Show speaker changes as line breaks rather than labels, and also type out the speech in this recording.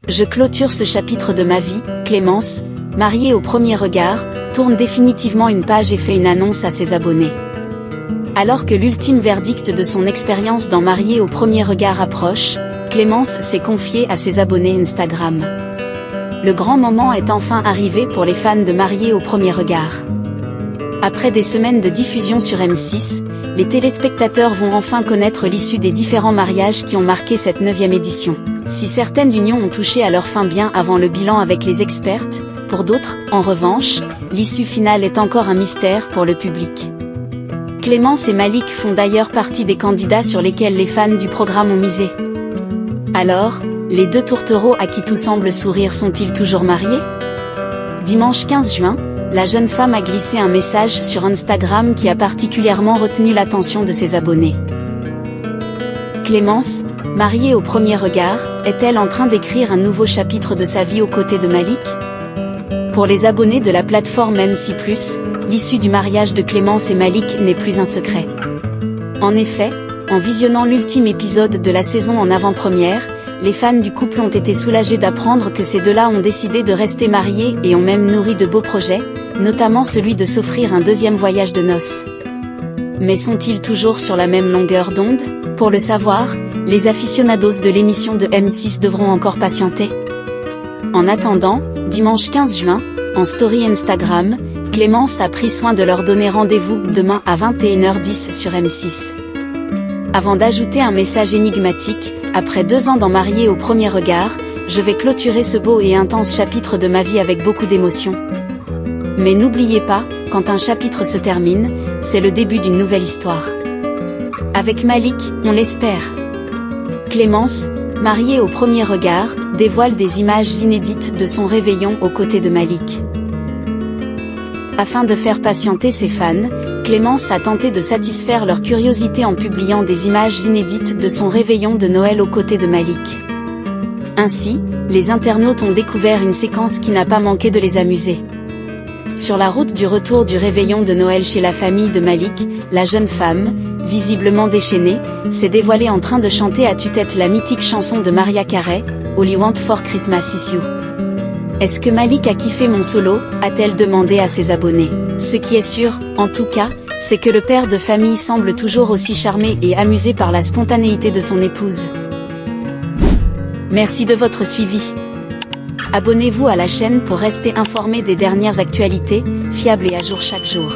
Je clôture ce chapitre de ma vie. Clémence, mariée au premier regard, tourne définitivement une page et fait une annonce à ses abonnés. Alors que l'ultime verdict de son expérience dans Mariée au premier regard approche, Clémence s'est confiée à ses abonnés Instagram. Le grand moment est enfin arrivé pour les fans de Mariée au premier regard. Après des semaines de diffusion sur M6, les téléspectateurs vont enfin connaître l'issue des différents mariages qui ont marqué cette 9e édition. Si certaines unions ont touché à leur fin bien avant le bilan avec les expertes, pour d'autres, en revanche, l'issue finale est encore un mystère pour le public. Clémence et Malik font d'ailleurs partie des candidats sur lesquels les fans du programme ont misé. Alors, les deux tourtereaux à qui tout semble sourire sont-ils toujours mariés? Dimanche 15 juin, la jeune femme a glissé un message sur Instagram qui a particulièrement retenu l'attention de ses abonnés. Clémence, mariée au premier regard, est-elle en train d'écrire un nouveau chapitre de sa vie aux côtés de Malik? Pour les abonnés de la plateforme M6+, l'issue du mariage de Clémence et Malik n'est plus un secret. En effet, en visionnant l'ultime épisode de la saison en avant-première, les fans du couple ont été soulagés d'apprendre que ces deux-là ont décidé de rester mariés et ont même nourri de beaux projets, notamment celui de s'offrir un deuxième voyage de noces. Mais sont-ils toujours sur la même longueur d'onde? Pour le savoir, les aficionados de l'émission de M6 devront encore patienter. En attendant, dimanche 15 juin, en story Instagram, Clémence a pris soin de leur donner rendez-vous demain à 21h10 sur M6. Avant d'ajouter un message énigmatique, après 2 ans dans Mariée au premier regard, je vais clôturer ce beau et intense chapitre de ma vie avec beaucoup d'émotion. Mais n'oubliez pas, quand un chapitre se termine, c'est le début d'une nouvelle histoire. Avec Malik, on l'espère. Clémence, mariée au premier regard, dévoile des images inédites de son réveillon aux côtés de Malik. Afin de faire patienter ses fans, Clémence a tenté de satisfaire leur curiosité en publiant des images inédites de son réveillon de Noël aux côtés de Malik. Ainsi, les internautes ont découvert une séquence qui n'a pas manqué de les amuser. Sur la route du retour du réveillon de Noël chez la famille de Malik, la jeune femme, visiblement déchaînée, s'est dévoilée en train de chanter à tue-tête la mythique chanson de Mariah Carey, All I Want for Christmas Is You. Est-ce que Malik a kiffé mon solo, a-t-elle demandé à ses abonnés. Ce qui est sûr, en tout cas, c'est que le père de famille semble toujours aussi charmé et amusé par la spontanéité de son épouse. Merci de votre suivi. Abonnez-vous à la chaîne pour rester informé des dernières actualités, fiables et à jour chaque jour.